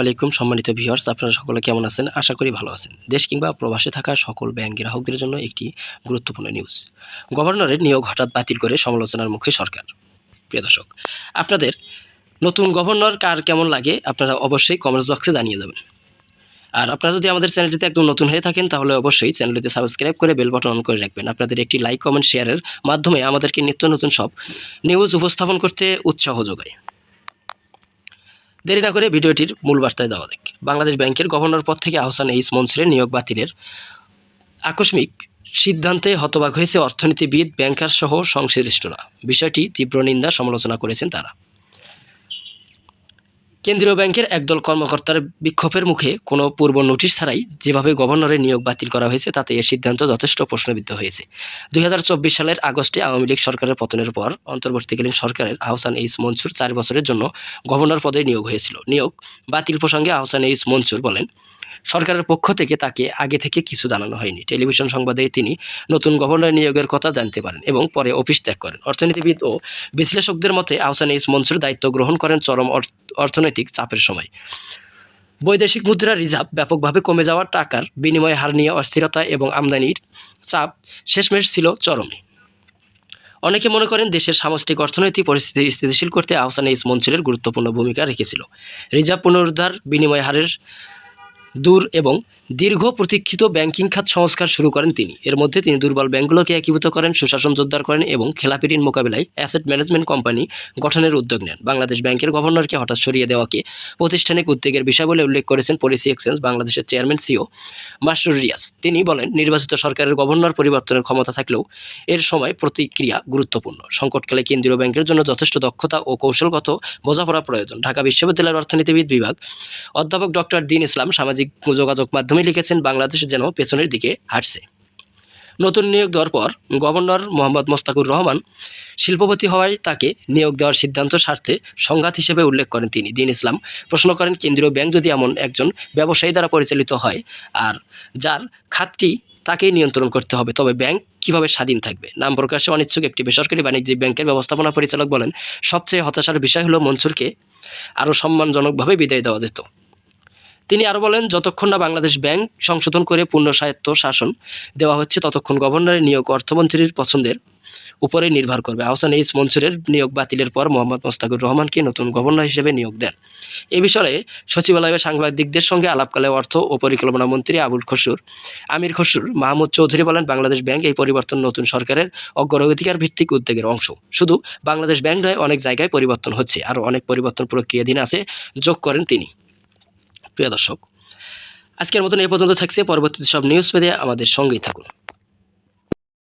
আলাইকুম সম্মানিত ভিউয়ার্স, আপনারা সকলে কেমন আছেন? আশা করি ভালো আছেন। দেশ কিংবা প্রবাসে থাকা সকল ব্যাংক গ্রাহকদের জন্য একটি গুরুত্বপূর্ণ নিউজ। গভর্নরের নিয়োগ হঠাৎ বাতিল করে সমালোচনার মুখে সরকার। প্রিয় দর্শক, আপনাদের নতুন গভর্নর কার কেমন লাগে আপনারা অবশ্যই কমেন্টস বক্সে জানিয়ে যাবেন। আর আপনারা যদি আমাদের চ্যানেলটিতে একদম নতুন হয়ে থাকেন তাহলে অবশ্যই চ্যানেলটিতে সাবস্ক্রাইব করে বেল বাটন অন করে রাখবেন। আপনাদের একটি লাইক, কমেন্ট, শেয়ারের মাধ্যমে আমাদেরকে নিত্য নতুন সব নিউজ উপস্থাপন করতে উৎসাহ যোগায়। দেরি না করে ভিডিওটির মূল বার্তায় যাওয়া যাক। বাংলাদেশ ব্যাংকের গভর্নর পদ থেকে আহসান এইচ মনসুরের নিয়োগ বাতিলের আকস্মিক সিদ্ধান্তে হতবাক হয়েছে অর্থনীতিবিদ, ব্যাংকার সহ সংশ্লিষ্টরা। বিষয়টি তীব্র নিন্দা সমালোচনা করেছেন তারা। কেন্দ্রীয় ব্যাংকের একদল কর্মকর্তার বিক্ষোভের মুখে কোনো পূর্ব নোটিশ ছাড়াই যেভাবে গভর্নরের নিয়োগ বাতিল করা হয়েছে তাতে এ সিদ্ধান্ত যথেষ্ট প্রশ্নবিদ্ধ হয়েছে। 2024 সালের আগস্টে আওয়ামী লীগ সরকারের পতনের পর অন্তর্বর্তীকালীন সরকারের আহসান এইচ মনসুর 4 বছরের জন্য গভর্নর পদে নিয়োগ হয়েছিল। নিয়োগ বাতিল প্রসঙ্গে আহসান এইচ মনসুর বলেন, সরকারের পক্ষ থেকে তাকে আগে থেকে কিছু জানানো হয়নি। টেলিভিশন সংবাদে তিনি নতুন গভর্নর নিয়োগের কথা জানতে পারেন এবং পরে অফিস ত্যাগ করেন। অর্থনীতিবিদ ও বিশ্লেষকদের মতে আহসান এইচ মনসুর দায়িত্ব গ্রহণ করেন চরম অর্থনৈতিক চাপের সময়। বৈদেশিক মুদ্রার রিজার্ভ ব্যাপকভাবে কমে যাওয়া, টাকার বিনিময় হার নিয়ে অস্থিরতা এবং আমদানির চাপ শেষমেশ ছিল চরমে। অনেকে মনে করেন দেশের সামষ্টিক অর্থনৈতিক পরিস্থিতি স্থিতিশীল করতে আহসান এইচ মনসুরের গুরুত্বপূর্ণ ভূমিকা রেখেছিল। রিজার্ভ পুনরুদ্ধার, বিনিময় হারের দূর এবং দীর্ঘ প্রতীক্ষিত ব্যাংকিং খাত সংস্কার শুরু করেন তিনি। এর মধ্যে তিনি দুর্বল ব্যাংকগুলোকে একীভূত করেন, সুশাসন জোরদার করেন এবং খেলাপি ঋণ মোকাবিলায় অ্যাসেট ম্যানেজমেন্ট কোম্পানি গঠনের উদ্যোগ নেন। বাংলাদেশ ব্যাংকের গভর্নরকে হঠাৎ সরিয়ে দেওয়াকে প্রাতিষ্ঠানিক উদ্বেগের বিষয় বলে উল্লেখ করেছেন পলিসি এক্সচেঞ্জ বাংলাদেশের চেয়ারম্যান সিও মাসরুর রিয়াজ। তিনি বলেন, নির্বাচিত সরকারের গভর্নর পরিবর্তনের ক্ষমতা থাকলেও এর সময় প্রতিক্রিয়া গুরুত্বপূর্ণ। সংকটকালে কেন্দ্রীয় ব্যাংকের জন্য যথেষ্ট দক্ষতা ও কৌশলগত বোঝাপড়া প্রয়োজন। ঢাকা বিশ্ববিদ্যালয়ের অর্থনীতিবিদ বিভাগ অধ্যাপক ডক্টর দিন ইসলাম সামাজিক যোগাযোগ মাধ্যমে লিখেছেন, বাংলাদেশ যেন পেছনের দিকে হাঁটছে। নতুন নিয়োগ দেওয়ার পর গভর্নর মোহাম্মদ মোস্তাকুর রহমান শিল্পপতি হওয়ায় তাকে নিয়োগ দেওয়ার সিদ্ধান্ত স্বার্থে সংঘাত হিসেবে উল্লেখ করেন তিনি। দিন ইসলাম প্রশ্ন করেন, কেন্দ্রীয় ব্যাংক যদি এমন একজন ব্যবসায়ী দ্বারা পরিচালিত হয় আর যার খাতটি তাকেই নিয়ন্ত্রণ করতে হবে, তবে ব্যাংক কিভাবে স্বাধীন থাকবে? নাম প্রকাশে অনিচ্ছুক একটি বেসরকারি বাণিজ্যিক ব্যাংকের ব্যবস্থাপনা পরিচালক বলেন, সবচেয়ে হতাশার বিষয় হলো মনসুরকে আরও সম্মানজনকভাবে বিদায় দেওয়া যেত। তিনি আরও বলেন, যতক্ষণ না বাংলাদেশ ব্যাংক সংশোধন করে পূর্ণ স্বায়ত্ত শাসন দেওয়া হচ্ছে ততক্ষণ গভর্নরের নিয়োগ অর্থমন্ত্রীর পছন্দের উপরে নির্ভর করবে। আহসান এইচ মনসুরের নিয়োগ বাতিলের পর মোহাম্মদ মোস্তাকুর রহমানকে নতুন গভর্নর হিসেবে নিয়োগ দেন। এ বিষয়ে সচিবালয়ে সাংবাদিকদের সঙ্গে আলাপকালে অর্থ ও পরিকল্পনা মন্ত্রী আমির খসরুর মাহমুদ চৌধুরী বলেন, বাংলাদেশ ব্যাংক এই পরিবর্তন নতুন সরকারের অগ্রাধিকার ভিত্তিক উদ্যোগের অংশ। শুধু বাংলাদেশ ব্যাংক নয়, অনেক জায়গায় পরিবর্তন হচ্ছে, আরও অনেক পরিবর্তন প্রক্রিয়াধীন আছে যোগ করেন তিনি। প্রিয় দর্শক, আজকের মতন এই পর্যন্ত থাকছে। পরবর্তীতে সব নিউজ পেতে আমাদের সঙ্গেই থাকুন।